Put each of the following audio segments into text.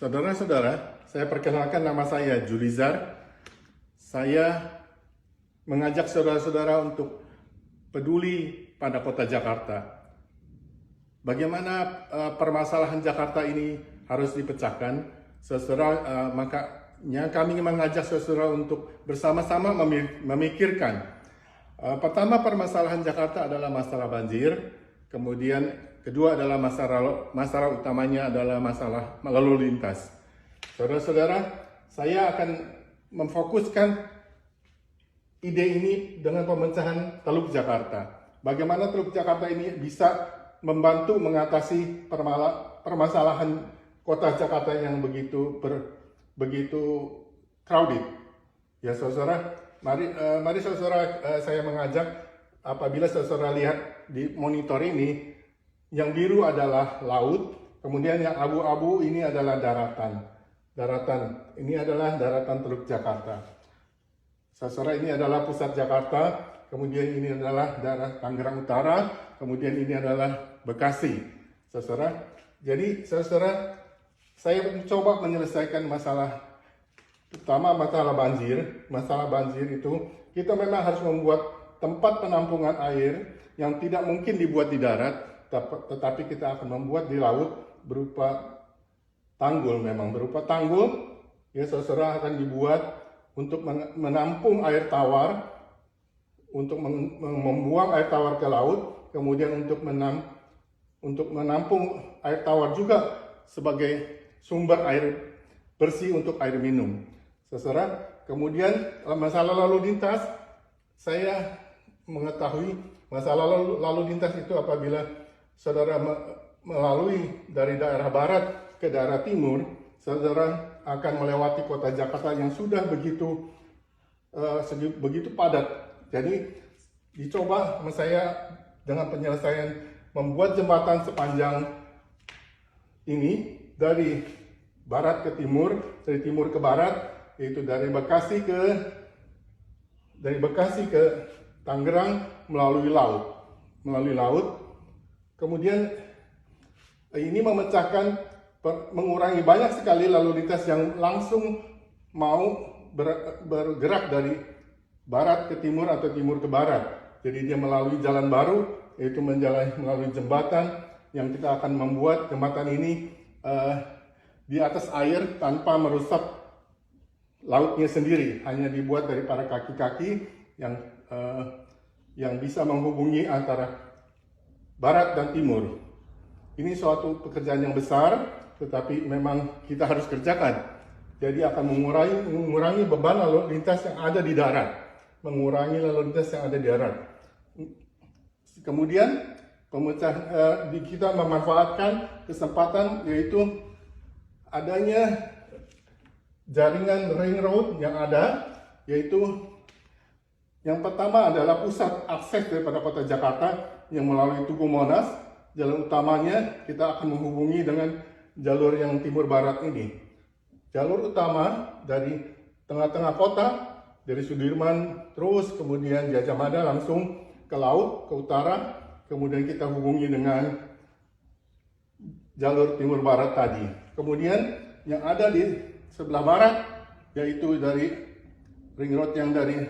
Saudara-saudara, saya perkenalkan nama saya Julizar. Saya mengajak saudara-saudara untuk peduli pada kota Jakarta. Bagaimana permasalahan Jakarta ini harus dipecahkan? Makanya kami mengajak saudara untuk bersama-sama memikirkan. Pertama, permasalahan Jakarta adalah masalah banjir. Kemudian kedua adalah masalah utamanya adalah masalah lalu lintas. Saudara-saudara, saya akan memfokuskan ide ini dengan pemecahan Teluk Jakarta. Bagaimana Teluk Jakarta ini bisa membantu mengatasi permasalahan kota Jakarta yang begitu crowded. Ya, saudara, mari saudara, saya mengajak. Apabila saudara lihat di monitor ini, yang biru adalah laut, kemudian yang abu-abu ini adalah daratan. Ini adalah daratan Teluk Jakarta. Saudara, ini adalah pusat Jakarta, kemudian ini adalah daerah Tangerang Utara, kemudian ini adalah Bekasi. Saudara, jadi saudara, saya mencoba menyelesaikan masalah, terutama masalah banjir. Masalah banjir itu, kita memang harus membuat tempat penampungan air yang tidak mungkin dibuat di darat, tetapi kita akan membuat di laut berupa tanggul. Ya, saudara, akan dibuat untuk menampung air tawar, untuk membuang air tawar ke laut, kemudian untuk menampung air tawar juga sebagai sumber air bersih untuk air minum. Saudara, kemudian masalah lalu lintas, saya mengetahui masalah lalu lintas itu apabila saudara melalui dari daerah barat ke daerah timur, saudara akan melewati kota Jakarta yang sudah begitu padat. Jadi dicoba saya dengan penyelesaian membuat jembatan sepanjang ini dari barat ke timur, dari timur ke barat, yaitu dari Bekasi ke Tangerang melalui laut. Kemudian ini mengurangi banyak sekali lalu lintas yang langsung mau bergerak dari barat ke timur atau timur ke barat. Jadi dia melalui jalan baru, yaitu melalui jembatan yang kita akan membuat jembatan ini di atas air tanpa merusak lautnya sendiri, hanya dibuat dari para kaki-kaki yang bisa menghubungi antara barat dan timur. Ini suatu pekerjaan yang besar, tetapi memang kita harus kerjakan. Jadi akan mengurangi beban lalu lintas yang ada di darat, Kemudian kita memanfaatkan kesempatan, yaitu adanya jaringan ring road yang ada, yaitu yang pertama adalah pusat akses daripada kota Jakarta yang melalui Tugu Monas. Jalan utamanya kita akan menghubungi dengan jalur yang timur barat ini. Jalur utama dari tengah-tengah kota, dari Sudirman terus kemudian Gajah Mada langsung ke laut, ke utara, kemudian kita hubungi dengan jalur timur barat tadi. Kemudian yang ada di sebelah barat, yaitu dari ring road yang dari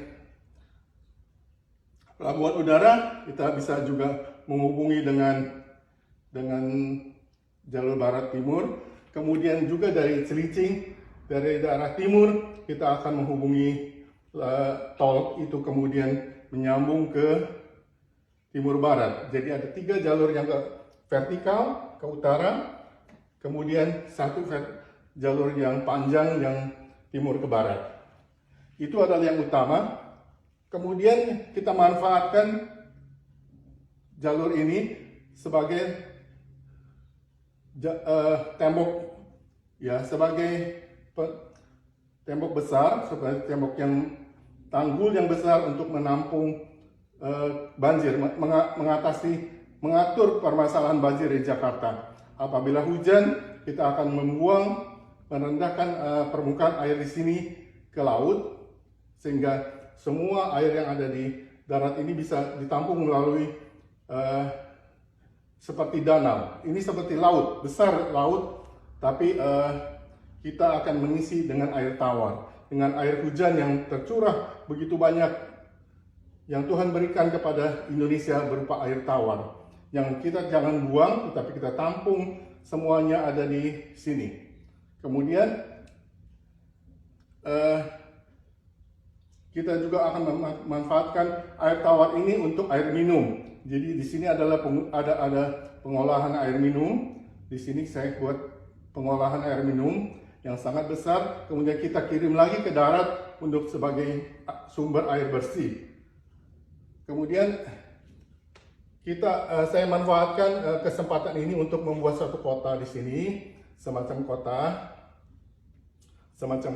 pelabuhan udara, kita bisa juga menghubungi dengan jalur barat timur. Kemudian juga dari Cilincing, dari daerah timur, kita akan menghubungi tol itu kemudian menyambung ke timur barat. Jadi ada 3 jalur yang vertikal ke utara, kemudian 1 jalur yang panjang yang timur ke barat. Itu adalah yang utama. Kemudian kita manfaatkan jalur ini sebagai tembok, ya, sebagai tembok besar, sebagai tembok yang tanggul yang besar untuk menampung banjir, mengatur permasalahan banjir di Jakarta. Apabila hujan, kita akan merendahkan permukaan air di sini ke laut, sehingga semua air yang ada di darat ini bisa ditampung melalui seperti danau. Ini seperti laut, besar laut, tapi kita akan mengisi dengan air tawar, dengan air hujan yang tercurah begitu banyak yang Tuhan berikan kepada Indonesia berupa air tawar. Yang kita jangan buang, tetapi kita tampung, semuanya ada di sini. Kemudian kita juga akan memanfaatkan air tawar ini untuk air minum. Jadi di sini adalah ada pengolahan air minum. Di sini saya buat pengolahan air minum yang sangat besar. Kemudian kita kirim lagi ke darat untuk sebagai sumber air bersih. Kemudian saya manfaatkan kesempatan ini untuk membuat satu kota di sini, semacam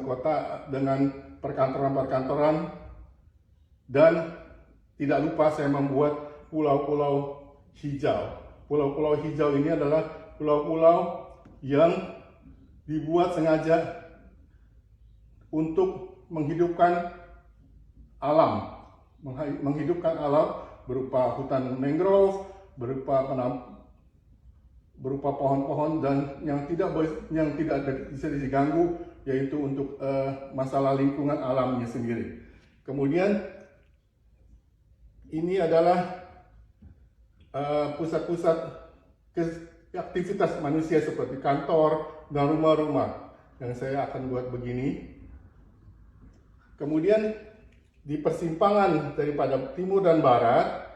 kota dengan perkantoran-perkantoran, dan tidak lupa saya membuat pulau-pulau hijau. Pulau-pulau hijau ini adalah pulau-pulau yang dibuat sengaja untuk menghidupkan alam, berupa hutan mangrove, berupa pohon-pohon dan yang tidak bisa diganggu, yaitu untuk masalah lingkungan alamnya sendiri. Kemudian ini adalah pusat-pusat aktivitas manusia seperti kantor dan rumah-rumah yang saya akan buat begini. Kemudian di persimpangan daripada timur dan barat,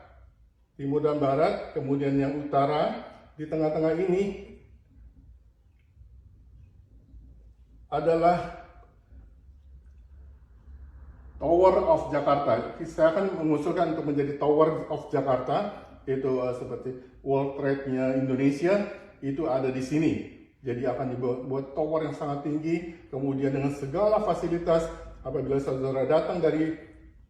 kemudian yang utara, di tengah-tengah ini adalah Tower of Jakarta. Saya akan mengusulkan untuk menjadi Tower of Jakarta, yaitu seperti World Trade-nya Indonesia, itu ada di sini. Jadi akan dibuat tower yang sangat tinggi, kemudian dengan segala fasilitas. Apabila saudara datang dari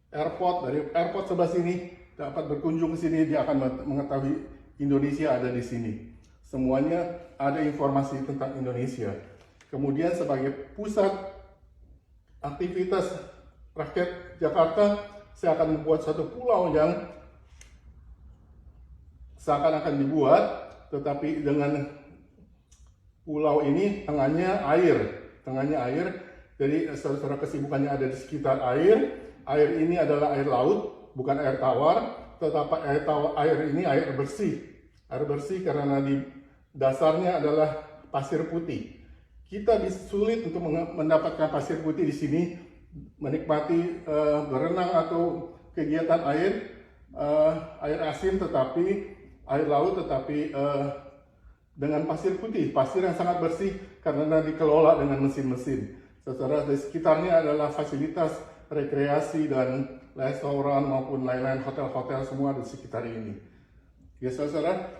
airport sebelah sini, dapat berkunjung ke sini, dia akan mengetahui Indonesia ada di sini. Semuanya ada informasi tentang Indonesia. Kemudian sebagai pusat aktivitas rakyat Jakarta, saya akan membuat satu pulau yang seakan-akan dibuat, tetapi dengan pulau ini tengahnya air. Jadi saudara kesibukannya ada di sekitar air. Air ini adalah air laut, bukan air tawar, tetapi air ini air bersih. Air bersih karena di dasarnya adalah pasir putih. Kita sulit untuk mendapatkan pasir putih di sini, menikmati berenang atau kegiatan air asin, tetapi air laut, tetapi dengan pasir putih, pasir yang sangat bersih karena dikelola dengan mesin-mesin. Saudara, di sekitarnya adalah fasilitas rekreasi dan restoran maupun lain-lain, hotel-hotel semua di sekitar ini. Ya saudara,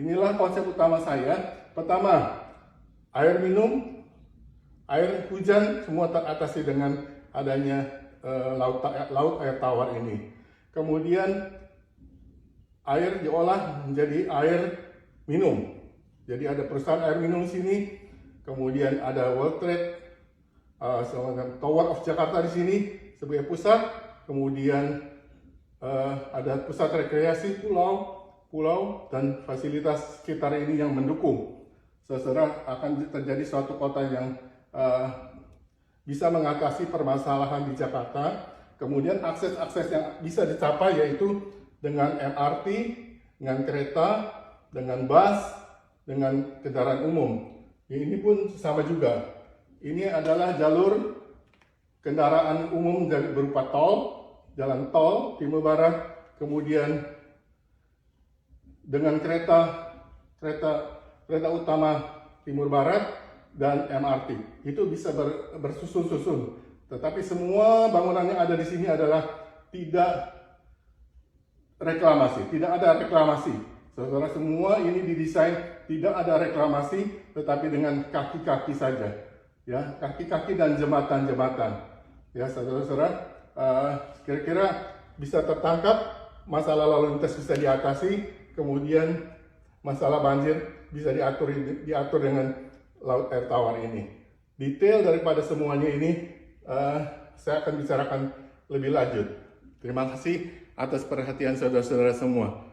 inilah konsep utama saya. Pertama, air minum, air hujan semua teratasi dengan adanya laut air tawar ini. Kemudian air diolah menjadi air minum. Jadi ada perusahaan air minum di sini. Kemudian ada World Trade, Tower of Jakarta di sini sebagai pusat. Kemudian ada pusat rekreasi, pulau dan fasilitas sekitar ini yang mendukung. Saudara, akan terjadi suatu kota yang bisa mengatasi permasalahan di Jakarta. Kemudian akses-akses yang bisa dicapai yaitu dengan MRT, dengan kereta, dengan bus, dengan kendaraan umum. Ini pun sama juga. Ini adalah jalur kendaraan umum berupa tol, jalan tol timur barat, kemudian dengan kereta utama timur barat dan MRT. Itu bisa bersusun-susun. Tetapi semua bangunan yang ada di sini adalah tidak ada reklamasi. Saudara, semua ini didesain tidak ada reklamasi, tetapi dengan kaki-kaki saja, ya, kaki-kaki dan jembatan-jembatan. Ya, saudara-saudara, kira-kira bisa tertangkap, masalah lalu lintas bisa diatasi, kemudian masalah banjir bisa diatur dengan laut air tawar ini. Detail daripada semuanya ini saya akan bicarakan lebih lanjut. Terima kasih atas perhatian saudara-saudara semua.